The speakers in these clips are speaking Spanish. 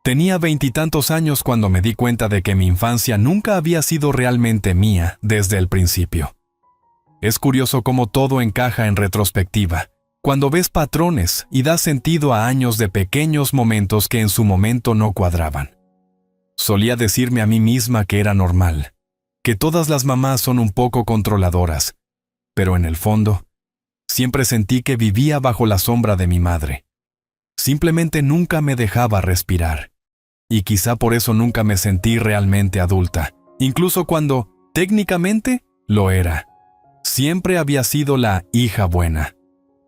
Tenía veintitantos años cuando me di cuenta de que mi infancia nunca había sido realmente mía desde el principio. Es curioso cómo todo encaja en retrospectiva, cuando ves patrones y das sentido a años de pequeños momentos que en su momento no cuadraban. Solía decirme a mí misma que era normal, que todas las mamás son un poco controladoras, pero en el fondo, siempre sentí que vivía bajo la sombra de mi madre. Simplemente nunca me dejaba respirar. Y quizá por eso nunca me sentí realmente adulta, incluso cuando, técnicamente, lo era. Siempre había sido la hija buena,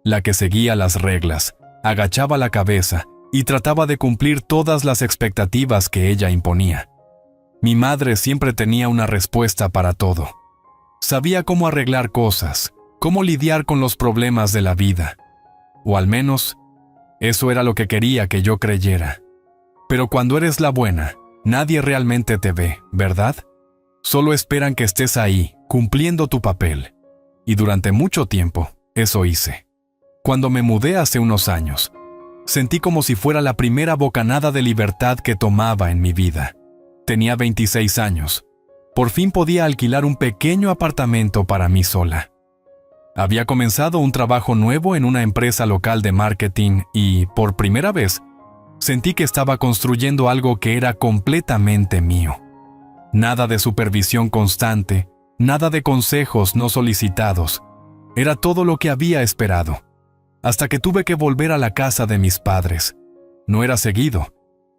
la que seguía las reglas, agachaba la cabeza y trataba de cumplir todas las expectativas que ella imponía. Mi madre siempre tenía una respuesta para todo. Sabía cómo arreglar cosas, cómo lidiar con los problemas de la vida. O al menos, eso era lo que quería que yo creyera. Pero cuando eres la buena, nadie realmente te ve, ¿verdad? Solo esperan que estés ahí, cumpliendo tu papel. Y durante mucho tiempo, eso hice. Cuando me mudé hace unos años, sentí como si fuera la primera bocanada de libertad que tomaba en mi vida. Tenía 26 años. Por fin podía alquilar un pequeño apartamento para mí sola. Había comenzado un trabajo nuevo en una empresa local de marketing y, por primera vez, sentí que estaba construyendo algo que era completamente mío. Nada de supervisión constante, nada de consejos no solicitados. Era todo lo que había esperado. Hasta que tuve que volver a la casa de mis padres. No era seguido,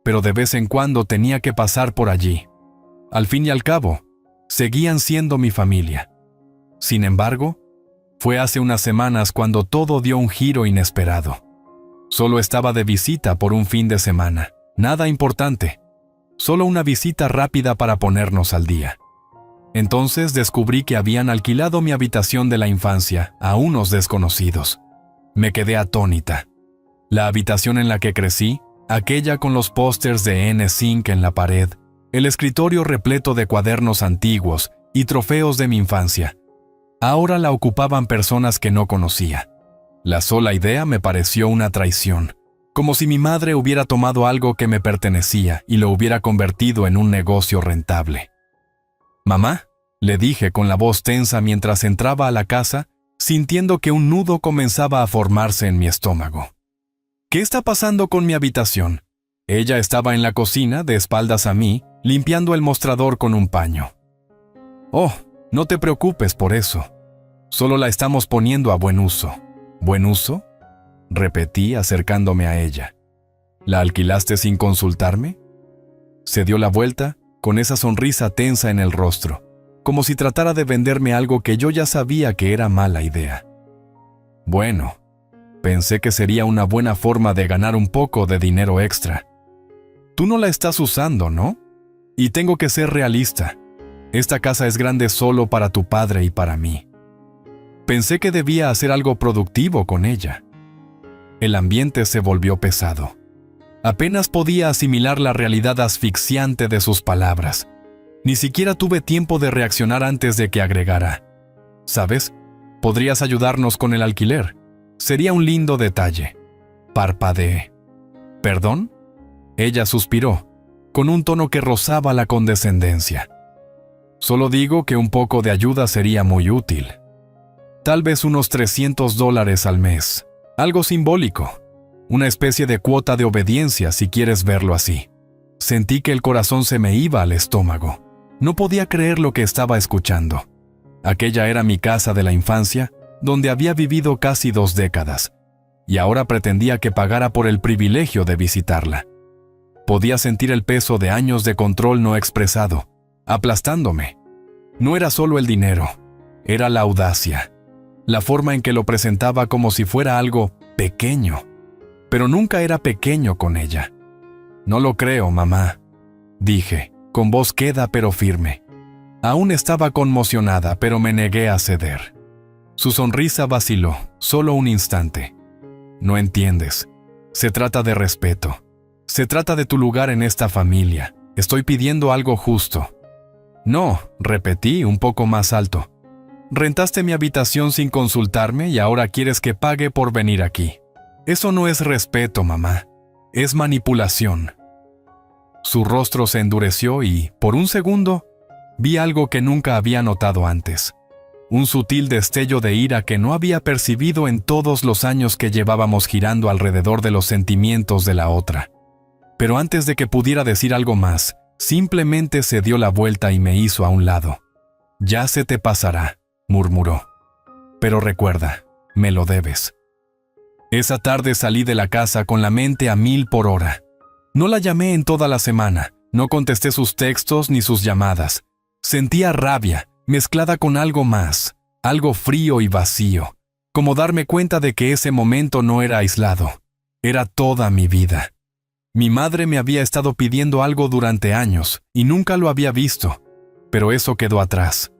pero de vez en cuando tenía que pasar por allí. Al fin y al cabo, seguían siendo mi familia. Sin embargo, fue hace unas semanas cuando todo dio un giro inesperado. Solo estaba de visita por un fin de semana. Nada importante. Solo una visita rápida para ponernos al día. Entonces descubrí que habían alquilado mi habitación de la infancia a unos desconocidos. Me quedé atónita. La habitación en la que crecí, aquella con los pósters de NSYNC en la pared, el escritorio repleto de cuadernos antiguos y trofeos de mi infancia, ahora la ocupaban personas que no conocía. La sola idea me pareció una traición, como si mi madre hubiera tomado algo que me pertenecía y lo hubiera convertido en un negocio rentable. «Mamá», le dije con la voz tensa mientras entraba a la casa, sintiendo que un nudo comenzaba a formarse en mi estómago. «¿Qué está pasando con mi habitación?» Ella estaba en la cocina, de espaldas a mí, limpiando el mostrador con un paño. «Oh, no te preocupes por eso. Solo la estamos poniendo a buen uso». «¿Buen uso?», repetí acercándome a ella. «¿La alquilaste sin consultarme?». Se dio la vuelta, con esa sonrisa tensa en el rostro, como si tratara de venderme algo que yo ya sabía que era mala idea. Bueno, pensé que sería una buena forma de ganar un poco de dinero extra. «Tú no la estás usando, ¿no? Y tengo que ser realista. Esta casa es grande solo para tu padre y para mí». Pensé que debía hacer algo productivo con ella. El ambiente se volvió pesado. Apenas podía asimilar la realidad asfixiante de sus palabras. Ni siquiera tuve tiempo de reaccionar antes de que agregara: «¿Sabes? Podrías ayudarnos con el alquiler. Sería un lindo detalle». Parpadeé. «¿Perdón?». Ella suspiró, con un tono que rozaba la condescendencia. «Solo digo que un poco de ayuda sería muy útil. Tal vez unos $300 al mes. Algo simbólico. Una especie de cuota de obediencia, si quieres verlo así». Sentí que el corazón se me iba al estómago. No podía creer lo que estaba escuchando. Aquella era mi casa de la infancia, donde había vivido casi 2 décadas, y ahora pretendía que pagara por el privilegio de visitarla. Podía sentir el peso de años de control no expresado, aplastándome. No era solo el dinero, era la audacia. La forma en que lo presentaba como si fuera algo pequeño, pero nunca era pequeño con ella. «No lo creo, mamá», dije, con voz queda pero firme. Aún estaba conmocionada, pero me negué a ceder. Su sonrisa vaciló, solo un instante. «No entiendes. Se trata de respeto. Se trata de tu lugar en esta familia. Estoy pidiendo algo justo». «No», repetí un poco más alto. «Rentaste mi habitación sin consultarme y ahora quieres que pague por venir aquí. Eso no es respeto, mamá. Es manipulación». Su rostro se endureció y, por un segundo, vi algo que nunca había notado antes. Un sutil destello de ira que no había percibido en todos los años que llevábamos girando alrededor de los sentimientos de la otra. Pero antes de que pudiera decir algo más, simplemente se dio la vuelta y me hizo a un lado. «Ya se te pasará», murmuró. «Pero recuerda, me lo debes». Esa tarde salí de la casa con la mente a 1000 por hora. No la llamé en toda la semana, no contesté sus textos ni sus llamadas. Sentía rabia, mezclada con algo más, algo frío y vacío, como darme cuenta de que ese momento no era aislado, era toda mi vida. Mi madre me había estado pidiendo algo durante años y nunca lo había visto, pero eso quedó atrás.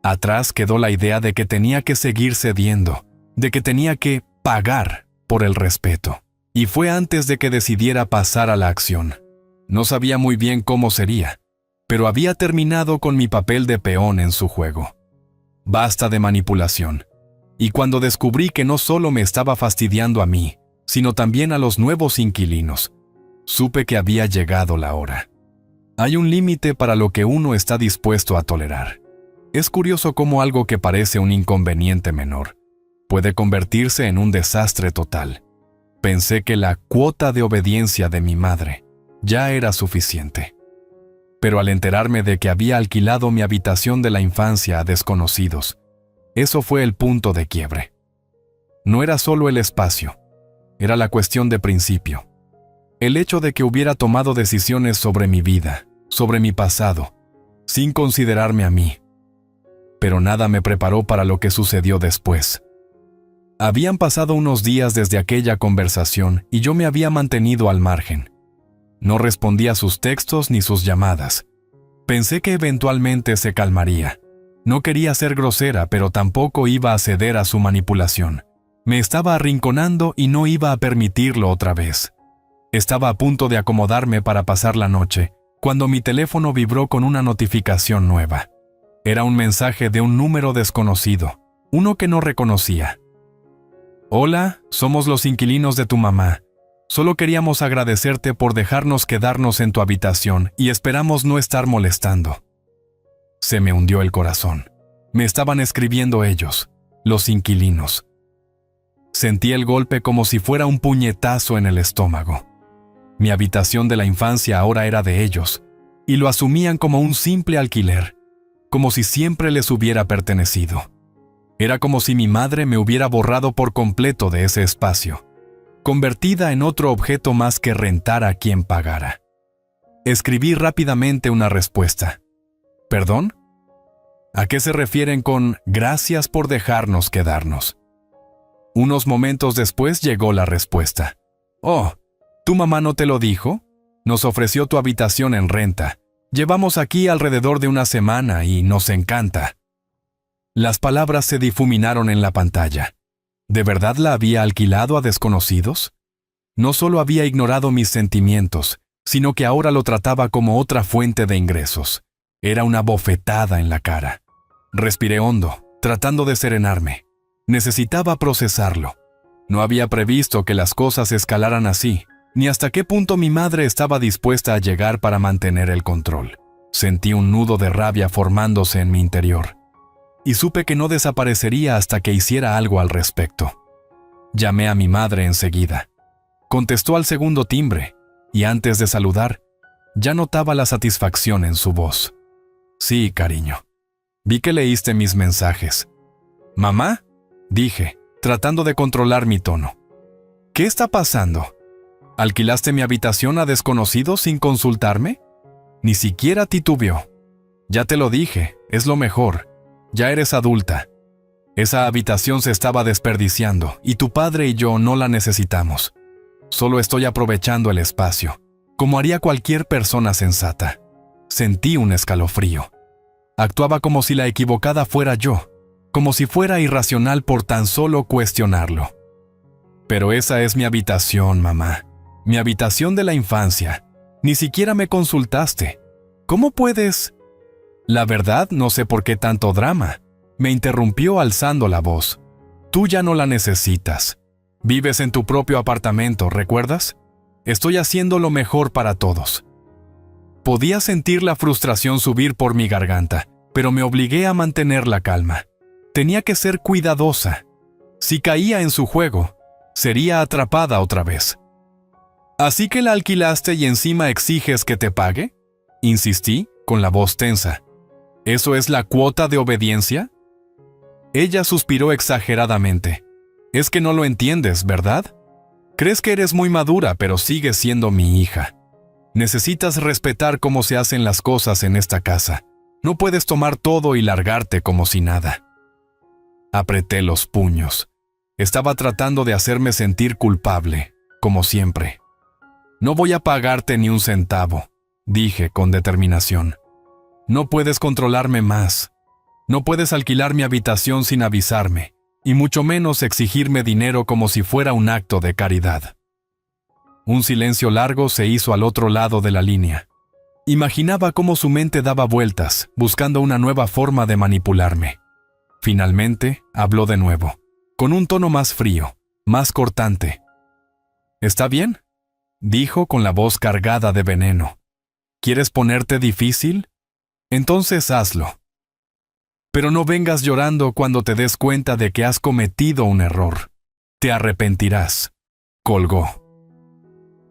Atrás quedó la idea de que tenía que seguir cediendo, de que tenía que pagar por el respeto. Y fue antes de que decidiera pasar a la acción. No sabía muy bien cómo sería, pero había terminado con mi papel de peón en su juego. Basta de manipulación. Y cuando descubrí que no solo me estaba fastidiando a mí, sino también a los nuevos inquilinos, supe que había llegado la hora. Hay un límite para lo que uno está dispuesto a tolerar. Es curioso cómo algo que parece un inconveniente menor puede convertirse en un desastre total. Pensé que la cuota de obediencia de mi madre ya era suficiente. Pero al enterarme de que había alquilado mi habitación de la infancia a desconocidos, eso fue el punto de quiebre. No era solo el espacio, era la cuestión de principio. El hecho de que hubiera tomado decisiones sobre mi vida, sobre mi pasado, sin considerarme a mí. Pero nada me preparó para lo que sucedió después. Habían pasado unos días desde aquella conversación y yo me había mantenido al margen. No respondía a sus textos ni sus llamadas. Pensé que eventualmente se calmaría. No quería ser grosera, pero tampoco iba a ceder a su manipulación. Me estaba arrinconando y no iba a permitirlo otra vez. Estaba a punto de acomodarme para pasar la noche, cuando mi teléfono vibró con una notificación nueva. Era un mensaje de un número desconocido, uno que no reconocía. «Hola, somos los inquilinos de tu mamá. Solo queríamos agradecerte por dejarnos quedarnos en tu habitación y esperamos no estar molestando». Se me hundió el corazón. Me estaban escribiendo ellos, los inquilinos. Sentí el golpe como si fuera un puñetazo en el estómago. Mi habitación de la infancia ahora era de ellos, y lo asumían como un simple alquiler, como si siempre les hubiera pertenecido. Era como si mi madre me hubiera borrado por completo de ese espacio, convertida en otro objeto más que rentar a quien pagara. Escribí rápidamente una respuesta. ¿Perdón? ¿A qué se refieren con «gracias por dejarnos quedarnos»? Unos momentos después llegó la respuesta. «Oh, ¿tu mamá no te lo dijo? Nos ofreció tu habitación en renta. Llevamos aquí alrededor de una semana y nos encanta». Las palabras se difuminaron en la pantalla. ¿De verdad la había alquilado a desconocidos? No solo había ignorado mis sentimientos, sino que ahora lo trataba como otra fuente de ingresos. Era una bofetada en la cara. Respiré hondo, tratando de serenarme. Necesitaba procesarlo. No había previsto que las cosas escalaran así, ni hasta qué punto mi madre estaba dispuesta a llegar para mantener el control. Sentí un nudo de rabia formándose en mi interior. Y supe que no desaparecería hasta que hiciera algo al respecto. Llamé a mi madre enseguida. Contestó al segundo timbre, y antes de saludar, ya notaba la satisfacción en su voz. «Sí, cariño. Vi que leíste mis mensajes». «¿Mamá?», dije, tratando de controlar mi tono. «¿Qué está pasando? ¿Alquilaste mi habitación a desconocidos sin consultarme?» Ni siquiera titubeó. «Ya te lo dije, es lo mejor. Ya eres adulta. Esa habitación se estaba desperdiciando y tu padre y yo no la necesitamos. Solo estoy aprovechando el espacio, como haría cualquier persona sensata». Sentí un escalofrío. Actuaba como si la equivocada fuera yo, como si fuera irracional por tan solo cuestionarlo. «Pero esa es mi habitación, mamá. Mi habitación de la infancia. Ni siquiera me consultaste. ¿Cómo puedes...?» «La verdad, no sé por qué tanto drama», me interrumpió alzando la voz. «Tú ya no la necesitas. Vives en tu propio apartamento, ¿recuerdas? Estoy haciendo lo mejor para todos». Podía sentir la frustración subir por mi garganta, pero me obligué a mantener la calma. Tenía que ser cuidadosa. Si caía en su juego, sería atrapada otra vez. ¿Así que la alquilaste y encima exiges que te pague? Insistí, con la voz tensa. ¿Eso es la cuota de obediencia? Ella suspiró exageradamente. Es que no lo entiendes, ¿verdad? Crees que eres muy madura, pero sigues siendo mi hija. Necesitas respetar cómo se hacen las cosas en esta casa. No puedes tomar todo y largarte como si nada. Apreté los puños. Estaba tratando de hacerme sentir culpable, como siempre. No voy a pagarte ni un centavo, dije con determinación. No puedes controlarme más. No puedes alquilar mi habitación sin avisarme, y mucho menos exigirme dinero como si fuera un acto de caridad. Un silencio largo se hizo al otro lado de la línea. Imaginaba cómo su mente daba vueltas, buscando una nueva forma de manipularme. Finalmente, habló de nuevo, con un tono más frío, más cortante. ¿Está bien?, dijo con la voz cargada de veneno. ¿Quieres ponerte difícil? Entonces hazlo. Pero no vengas llorando cuando te des cuenta de que has cometido un error. Te arrepentirás. Colgó.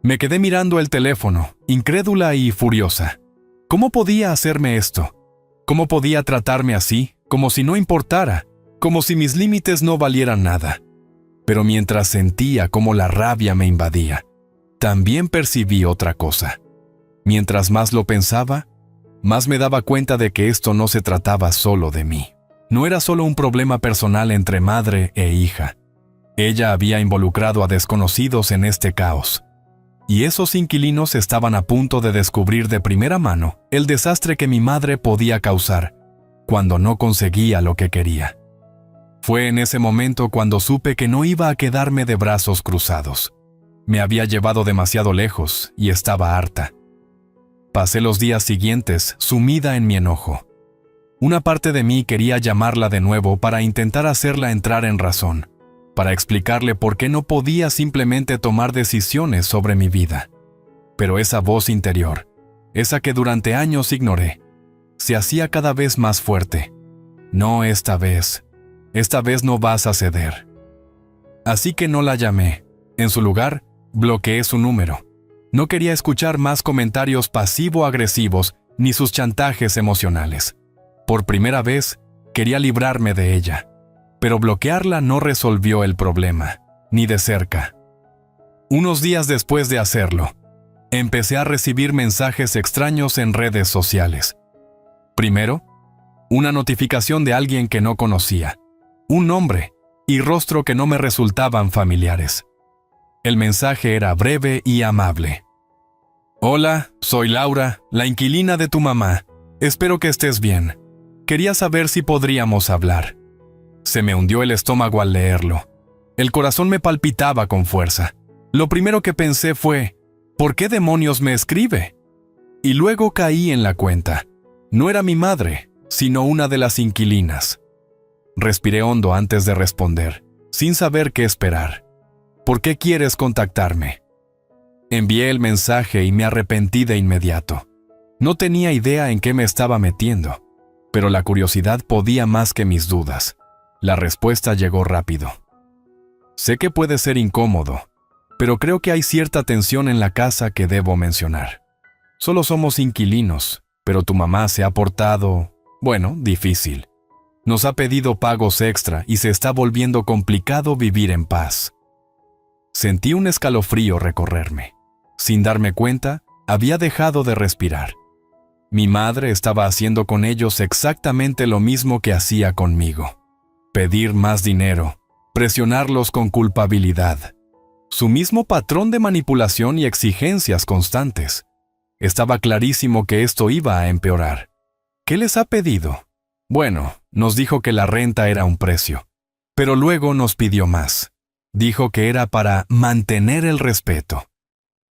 Me quedé mirando el teléfono, incrédula y furiosa. ¿Cómo podía hacerme esto? ¿Cómo podía tratarme así, como si no importara, como si mis límites no valieran nada? Pero mientras sentía cómo la rabia me invadía, también percibí otra cosa. Mientras más lo pensaba, más me daba cuenta de que esto no se trataba solo de mí. No era solo un problema personal entre madre e hija. Ella había involucrado a desconocidos en este caos. Y esos inquilinos estaban a punto de descubrir de primera mano el desastre que mi madre podía causar cuando no conseguía lo que quería. Fue en ese momento cuando supe que no iba a quedarme de brazos cruzados. Me había llevado demasiado lejos y estaba harta. Pasé los días siguientes sumida en mi enojo. Una parte de mí quería llamarla de nuevo para intentar hacerla entrar en razón, para explicarle por qué no podía simplemente tomar decisiones sobre mi vida. Pero esa voz interior, esa que durante años ignoré, se hacía cada vez más fuerte. No esta vez no vas a ceder. Así que no la llamé. En su lugar, bloqueé su número. No quería escuchar más comentarios pasivo-agresivos ni sus chantajes emocionales. Por primera vez, quería librarme de ella. Pero bloquearla no resolvió el problema, ni de cerca. Unos días después de hacerlo, empecé a recibir mensajes extraños en redes sociales. Primero, una notificación de alguien que no conocía, un nombre y rostro que no me resultaban familiares. El mensaje era breve y amable. Hola, soy Laura, la inquilina de tu mamá. Espero que estés bien. Quería saber si podríamos hablar. Se me hundió el estómago al leerlo. El corazón me palpitaba con fuerza. Lo primero que pensé fue, ¿por qué demonios me escribe? Y luego caí en la cuenta. No era mi madre, sino una de las inquilinas. Respiré hondo antes de responder, sin saber qué esperar. ¿Por qué quieres contactarme? Envié el mensaje y me arrepentí de inmediato. No tenía idea en qué me estaba metiendo, pero la curiosidad podía más que mis dudas. La respuesta llegó rápido. Sé que puede ser incómodo, pero creo que hay cierta tensión en la casa que debo mencionar. Solo somos inquilinos, pero tu mamá se ha portado, difícil. Nos ha pedido pagos extra y se está volviendo complicado vivir en paz. Sentí un escalofrío recorrerme. Sin darme cuenta, había dejado de respirar. Mi madre estaba haciendo con ellos exactamente lo mismo que hacía conmigo. Pedir más dinero, presionarlos con culpabilidad. Su mismo patrón de manipulación y exigencias constantes. Estaba clarísimo que esto iba a empeorar. ¿Qué les ha pedido? Nos dijo que la renta era un precio, pero luego nos pidió más. Dijo que era para mantener el respeto.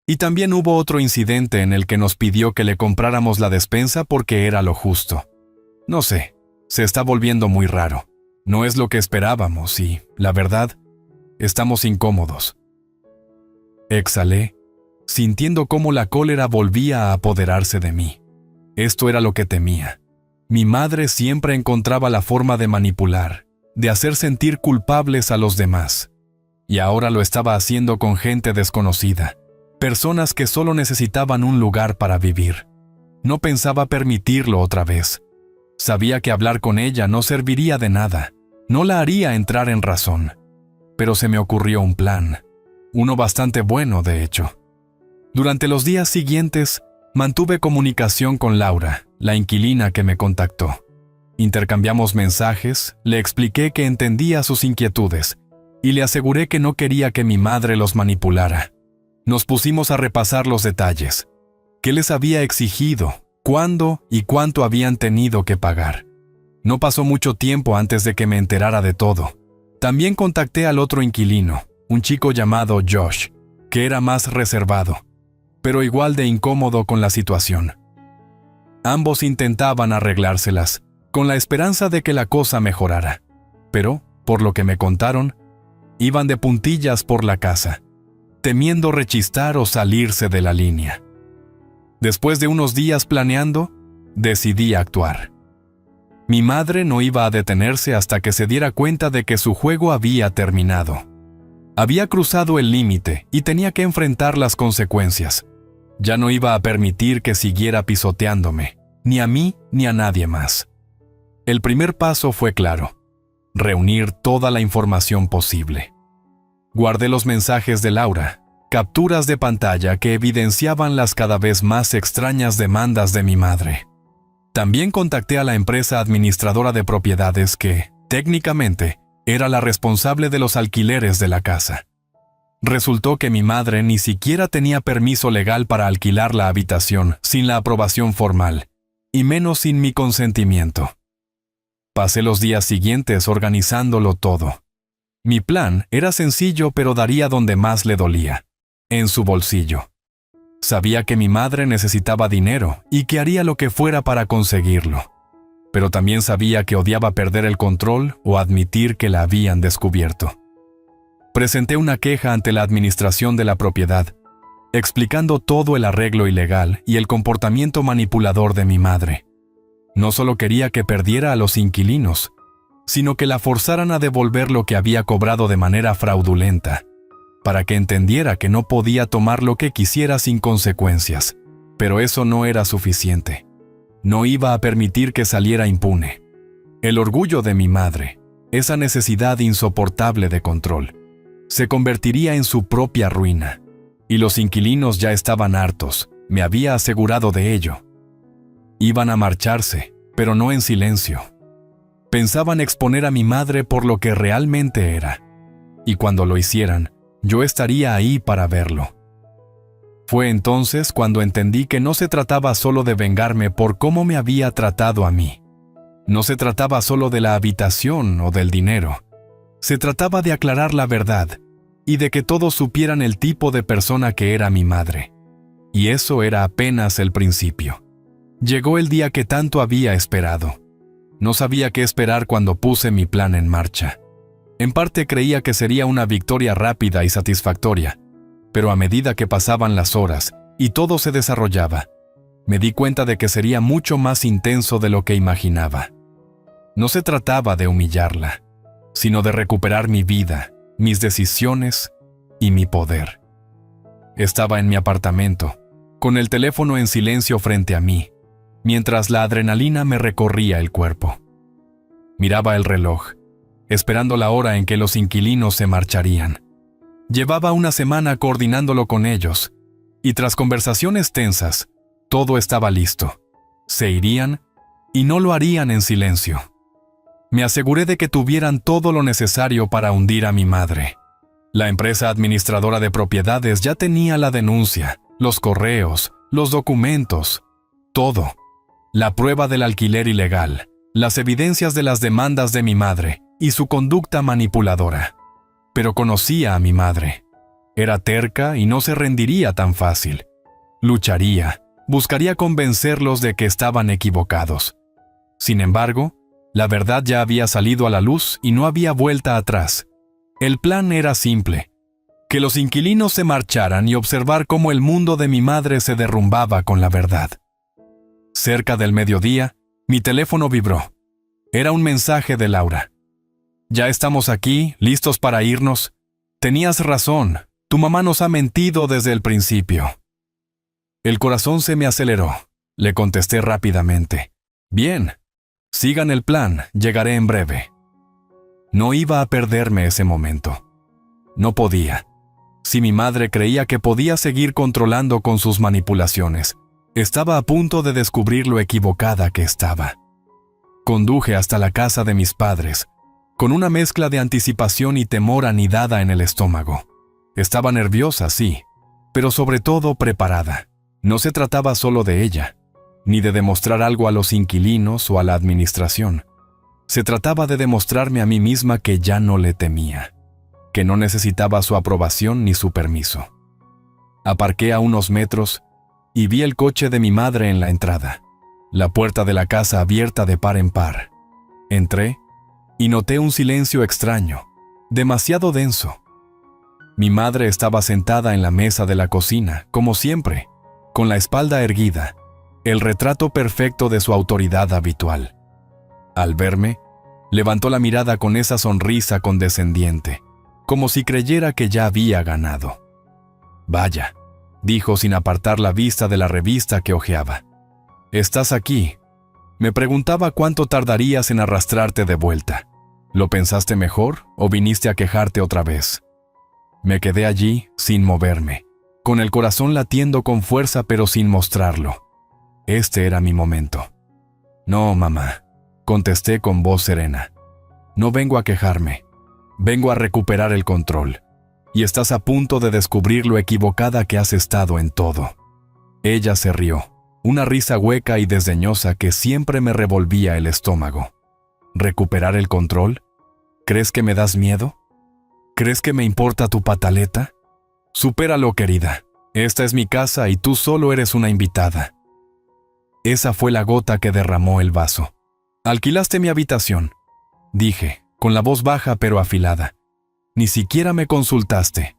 Y también hubo otro incidente en el que nos pidió que le compráramos la despensa porque era lo justo. No sé, se está volviendo muy raro. No es lo que esperábamos y, la verdad, estamos incómodos. Exhalé sintiendo cómo la cólera volvía a apoderarse de mí. Esto era lo que temía. Mi madre siempre encontraba la forma de manipular, de hacer sentir culpables a los demás. Y ahora lo estaba haciendo con gente desconocida, personas que solo necesitaban un lugar para vivir. No pensaba permitirlo otra vez. Sabía que hablar con ella no serviría de nada, no la haría entrar en razón. Pero se me ocurrió un plan, uno bastante bueno de hecho. Durante los días siguientes, mantuve comunicación con Laura, la inquilina que me contactó. Intercambiamos mensajes, le expliqué que entendía sus inquietudes y le aseguré que no quería que mi madre los manipulara. Nos pusimos a repasar los detalles. ¿Qué les había exigido? ¿Cuándo y cuánto habían tenido que pagar? No pasó mucho tiempo antes de que me enterara de todo. También contacté al otro inquilino, un chico llamado Josh, que era más reservado, pero igual de incómodo con la situación. Ambos intentaban arreglárselas, con la esperanza de que la cosa mejorara. Pero, por lo que me contaron, iban de puntillas por la casa, temiendo rechistar o salirse de la línea. Después de unos días planeando, decidí actuar. Mi madre no iba a detenerse hasta que se diera cuenta de que su juego había terminado. Había cruzado el límite y tenía que enfrentar las consecuencias. Ya no iba a permitir que siguiera pisoteándome, ni a mí ni a nadie más. El primer paso fue claro: reunir toda la información posible. Guardé los mensajes de Laura, capturas de pantalla que evidenciaban las cada vez más extrañas demandas de mi madre. También contacté a la empresa administradora de propiedades que, técnicamente, era la responsable de los alquileres de la casa. Resultó que mi madre ni siquiera tenía permiso legal para alquilar la habitación sin la aprobación formal, y menos sin mi consentimiento. Pasé los días siguientes organizándolo todo. Mi plan era sencillo, pero daría donde más le dolía: en su bolsillo. Sabía que mi madre necesitaba dinero y que haría lo que fuera para conseguirlo. Pero también sabía que odiaba perder el control o admitir que la habían descubierto. Presenté una queja ante la administración de la propiedad, explicando todo el arreglo ilegal y el comportamiento manipulador de mi madre. No solo quería que perdiera a los inquilinos, sino que la forzaran a devolver lo que había cobrado de manera fraudulenta, para que entendiera que no podía tomar lo que quisiera sin consecuencias. Pero eso no era suficiente. No iba a permitir que saliera impune. El orgullo de mi madre, esa necesidad insoportable de control, se convertiría en su propia ruina. Y los inquilinos ya estaban hartos, me había asegurado de ello. Iban a marcharse, pero no en silencio. Pensaban exponer a mi madre por lo que realmente era. Y cuando lo hicieran, yo estaría ahí para verlo. Fue entonces cuando entendí que no se trataba solo de vengarme por cómo me había tratado a mí. No se trataba solo de la habitación o del dinero. Se trataba de aclarar la verdad y de que todos supieran el tipo de persona que era mi madre. Y eso era apenas el principio. Llegó el día que tanto había esperado. No sabía qué esperar cuando puse mi plan en marcha. En parte creía que sería una victoria rápida y satisfactoria, pero a medida que pasaban las horas y todo se desarrollaba, me di cuenta de que sería mucho más intenso de lo que imaginaba. No se trataba de humillarla, sino de recuperar mi vida, mis decisiones y mi poder. Estaba en mi apartamento, con el teléfono en silencio frente a mí, mientras la adrenalina me recorría el cuerpo. Miraba el reloj, esperando la hora en que los inquilinos se marcharían. Llevaba una semana coordinándolo con ellos, y tras conversaciones tensas, todo estaba listo. Se irían, y no lo harían en silencio. Me aseguré de que tuvieran todo lo necesario para hundir a mi madre. La empresa administradora de propiedades ya tenía la denuncia, los correos, los documentos, todo. La prueba del alquiler ilegal, las evidencias de las demandas de mi madre y su conducta manipuladora. Pero conocía a mi madre. Era terca y no se rendiría tan fácil. Lucharía, buscaría convencerlos de que estaban equivocados. Sin embargo, la verdad ya había salido a la luz y no había vuelta atrás. El plan era simple: que los inquilinos se marcharan y observar cómo el mundo de mi madre se derrumbaba con la verdad. Cerca del mediodía, mi teléfono vibró. Era un mensaje de Laura. «Ya estamos aquí, listos para irnos. Tenías razón, tu mamá nos ha mentido desde el principio». El corazón se me aceleró. Le contesté rápidamente. «Bien, sigan el plan, llegaré en breve». No iba a perderme ese momento. No podía. Si mi madre creía que podía seguir controlando con sus manipulaciones, estaba a punto de descubrir lo equivocada que estaba. Conduje hasta la casa de mis padres, con una mezcla de anticipación y temor anidada en el estómago. Estaba nerviosa, sí, pero sobre todo preparada. No se trataba solo de ella, ni de demostrar algo a los inquilinos o a la administración. Se trataba de demostrarme a mí misma que ya no le temía, que no necesitaba su aprobación ni su permiso. Aparqué a unos metros y vi el coche de mi madre en la entrada, la puerta de la casa abierta de par en par. Entré y noté un silencio extraño, demasiado denso. Mi madre estaba sentada en la mesa de la cocina, como siempre, con la espalda erguida, el retrato perfecto de su autoridad habitual. Al verme, levantó la mirada con esa sonrisa condescendiente, como si creyera que ya había ganado. «Vaya», dijo sin apartar la vista de la revista que hojeaba. «Estás aquí. Me preguntaba cuánto tardarías en arrastrarte de vuelta. ¿Lo pensaste mejor o viniste a quejarte otra vez?» Me quedé allí, sin moverme, con el corazón latiendo con fuerza pero sin mostrarlo. Este era mi momento. «No, mamá», contesté con voz serena. «No vengo a quejarme. Vengo a recuperar el control. Y estás a punto de descubrir lo equivocada que has estado en todo». Ella se rió, una risa hueca y desdeñosa que siempre me revolvía el estómago. ¿Recuperar el control? ¿Crees que me das miedo? ¿Crees que me importa tu pataleta? Supéralo, querida. Esta es mi casa y tú solo eres una invitada. Esa fue la gota que derramó el vaso. «Alquilaste mi habitación», dije, con la voz baja pero afilada. «Ni siquiera me consultaste.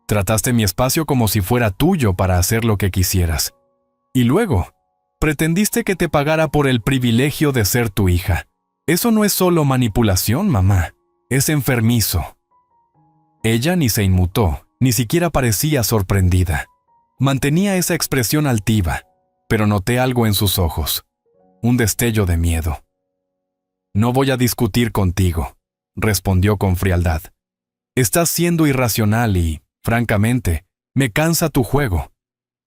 Trataste mi espacio como si fuera tuyo para hacer lo que quisieras. Y luego, pretendiste que te pagara por el privilegio de ser tu hija. Eso no es solo manipulación, mamá. Es enfermizo». Ella ni se inmutó, ni siquiera parecía sorprendida. Mantenía esa expresión altiva, pero noté algo en sus ojos. Un destello de miedo. «No voy a discutir contigo», respondió con frialdad. «Estás siendo irracional y, francamente, me cansa tu juego.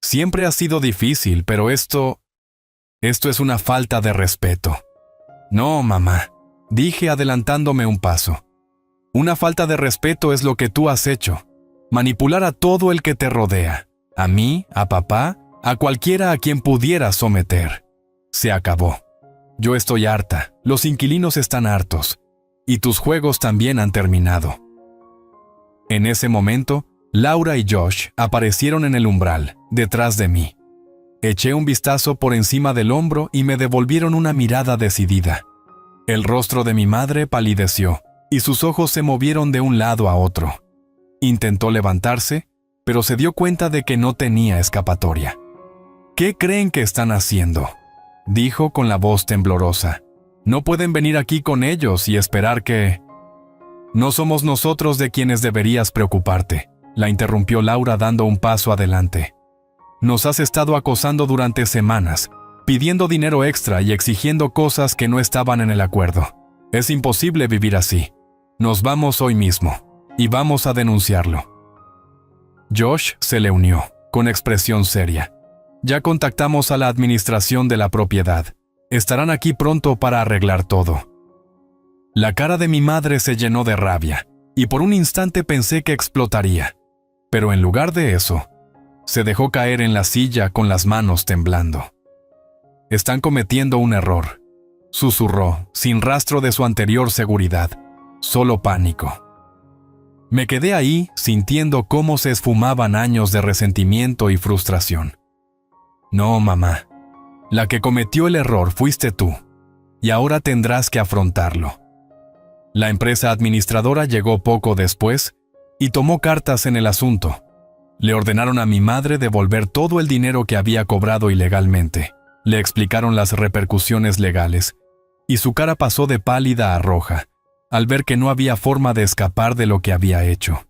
Siempre ha sido difícil, pero esto es una falta de respeto». «No, mamá», dije adelantándome un paso. «Una falta de respeto es lo que tú has hecho. Manipular a todo el que te rodea. A mí, a papá, a cualquiera a quien pudieras someter. Se acabó. Yo estoy harta, los inquilinos están hartos, y tus juegos también han terminado». En ese momento, Laura y Josh aparecieron en el umbral, detrás de mí. Eché un vistazo por encima del hombro y me devolvieron una mirada decidida. El rostro de mi madre palideció, y sus ojos se movieron de un lado a otro. Intentó levantarse, pero se dio cuenta de que no tenía escapatoria. «¿Qué creen que están haciendo?», dijo con la voz temblorosa. «No pueden venir aquí con ellos y esperar que...». «No somos nosotros de quienes deberías preocuparte», la interrumpió Laura dando un paso adelante. «Nos has estado acosando durante semanas, pidiendo dinero extra y exigiendo cosas que no estaban en el acuerdo. Es imposible vivir así. Nos vamos hoy mismo, y vamos a denunciarlo». Josh se le unió, con expresión seria. «Ya contactamos a la administración de la propiedad. Estarán aquí pronto para arreglar todo». La cara de mi madre se llenó de rabia, y por un instante pensé que explotaría. Pero en lugar de eso, se dejó caer en la silla con las manos temblando. «Están cometiendo un error», susurró, sin rastro de su anterior seguridad, solo pánico. Me quedé ahí sintiendo cómo se esfumaban años de resentimiento y frustración. «No, mamá. La que cometió el error fuiste tú, y ahora tendrás que afrontarlo». La empresa administradora llegó poco después, y tomó cartas en el asunto. Le ordenaron a mi madre devolver todo el dinero que había cobrado ilegalmente. Le explicaron las repercusiones legales, y su cara pasó de pálida a roja, al ver que no había forma de escapar de lo que había hecho.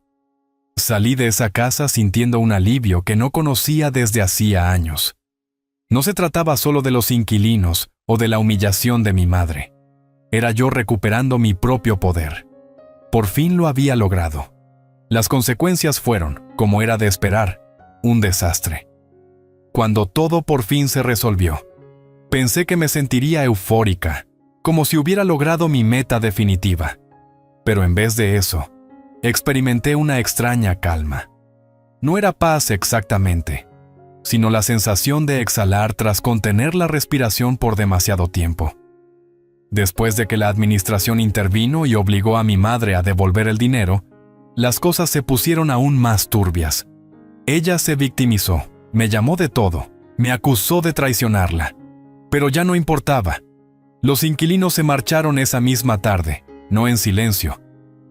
Salí de esa casa sintiendo un alivio que no conocía desde hacía años. No se trataba solo de los inquilinos o de la humillación de mi madre. Era yo recuperando mi propio poder. Por fin lo había logrado. Las consecuencias fueron, como era de esperar, un desastre. Cuando todo por fin se resolvió, pensé que me sentiría eufórica, como si hubiera logrado mi meta definitiva. Pero en vez de eso, experimenté una extraña calma. No era paz exactamente, sino la sensación de exhalar tras contener la respiración por demasiado tiempo. Después de que la administración intervino y obligó a mi madre a devolver el dinero, las cosas se pusieron aún más turbias. Ella se victimizó, me llamó de todo, me acusó de traicionarla. Pero ya no importaba. Los inquilinos se marcharon esa misma tarde, no en silencio,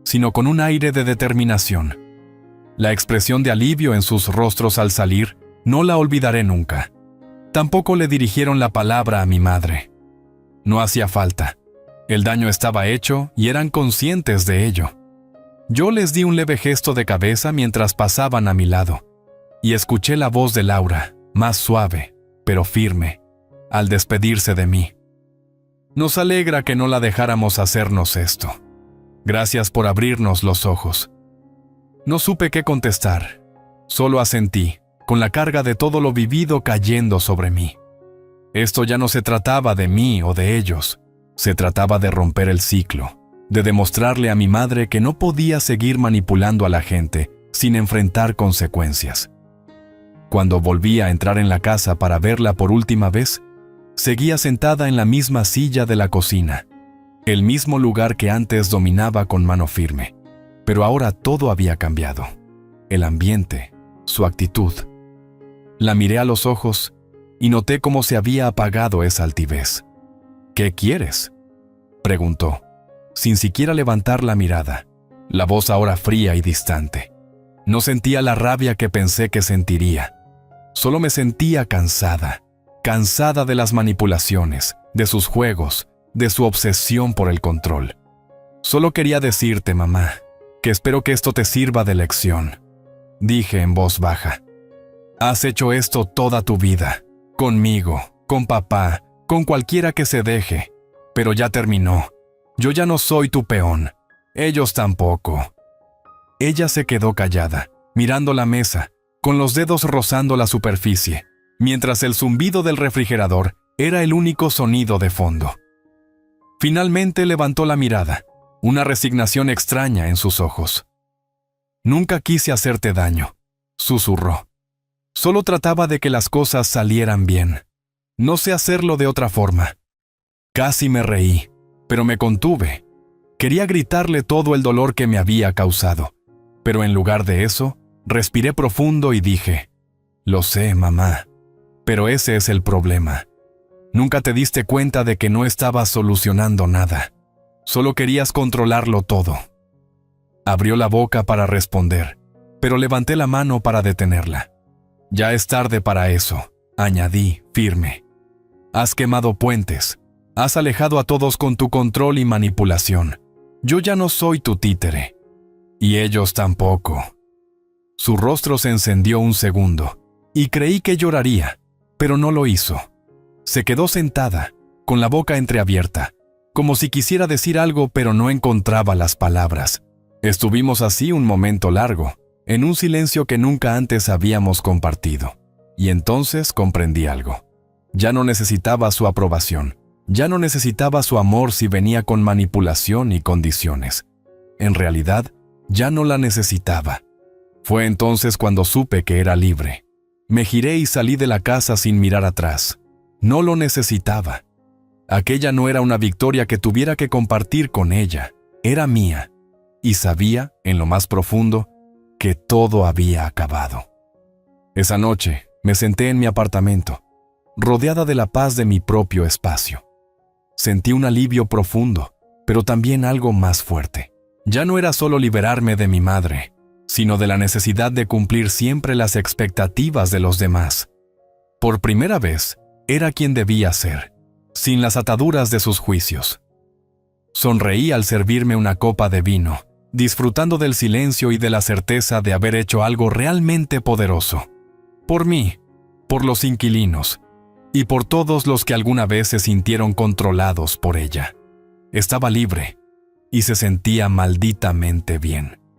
sino con un aire de determinación. La expresión de alivio en sus rostros al salir no la olvidaré nunca. Tampoco le dirigieron la palabra a mi madre. No hacía falta. El daño estaba hecho y eran conscientes de ello. Yo les di un leve gesto de cabeza mientras pasaban a mi lado, y escuché la voz de Laura, más suave, pero firme, al despedirse de mí. Nos alegra que no la dejáramos hacernos esto. Gracias por abrirnos los ojos. No supe qué contestar. Solo asentí, con la carga de todo lo vivido cayendo sobre mí. Esto ya no se trataba de mí o de ellos. Se trataba de romper el ciclo, de demostrarle a mi madre que no podía seguir manipulando a la gente sin enfrentar consecuencias. Cuando volví a entrar en la casa para verla por última vez, seguía sentada en la misma silla de la cocina, el mismo lugar que antes dominaba con mano firme. Pero ahora todo había cambiado. El ambiente, su actitud. La miré a los ojos y noté cómo se había apagado esa altivez. «¿Qué quieres?», preguntó, sin siquiera levantar la mirada, la voz ahora fría y distante. No sentía la rabia que pensé que sentiría. Solo me sentía cansada de las manipulaciones, de sus juegos, de su obsesión por el control. «Solo quería decirte, mamá, que espero que esto te sirva de lección», dije en voz baja. «Has hecho esto toda tu vida, conmigo, con papá, con cualquiera que se deje, pero ya terminó. Yo ya no soy tu peón, ellos tampoco». Ella se quedó callada, mirando la mesa, con los dedos rozando la superficie, mientras el zumbido del refrigerador era el único sonido de fondo. Finalmente levantó la mirada, una resignación extraña en sus ojos. «Nunca quise hacerte daño», susurró. «Solo trataba de que las cosas salieran bien. No sé hacerlo de otra forma». Casi me reí, pero me contuve. Quería gritarle todo el dolor que me había causado, pero en lugar de eso, respiré profundo y dije: «Lo sé, mamá, pero ese es el problema. Nunca te diste cuenta de que no estabas solucionando nada. Solo querías controlarlo todo». Abrió la boca para responder, pero levanté la mano para detenerla. «Ya es tarde para eso», añadí, firme. «Has quemado puentes. Has alejado a todos con tu control y manipulación. Yo ya no soy tu títere. Y ellos tampoco». Su rostro se encendió un segundo, y creí que lloraría, pero no lo hizo. Se quedó sentada, con la boca entreabierta, como si quisiera decir algo pero no encontraba las palabras. Estuvimos así un momento largo, en un silencio que nunca antes habíamos compartido. Y entonces comprendí algo. Ya no necesitaba su aprobación. Ya no necesitaba su amor si venía con manipulación y condiciones. En realidad, ya no la necesitaba. Fue entonces cuando supe que era libre. Me giré y salí de la casa sin mirar atrás. No lo necesitaba. Aquella no era una victoria que tuviera que compartir con ella. Era mía. Y sabía, en lo más profundo, que todo había acabado. Esa noche, me senté en mi apartamento, rodeada de la paz de mi propio espacio. Sentí un alivio profundo, pero también algo más fuerte. Ya no era solo liberarme de mi madre, sino de la necesidad de cumplir siempre las expectativas de los demás. Por primera vez, era quien debía ser, sin las ataduras de sus juicios. Sonreí al servirme una copa de vino, disfrutando del silencio y de la certeza de haber hecho algo realmente poderoso. Por mí, por los inquilinos, y por todos los que alguna vez se sintieron controlados por ella. Estaba libre, y se sentía malditamente bien.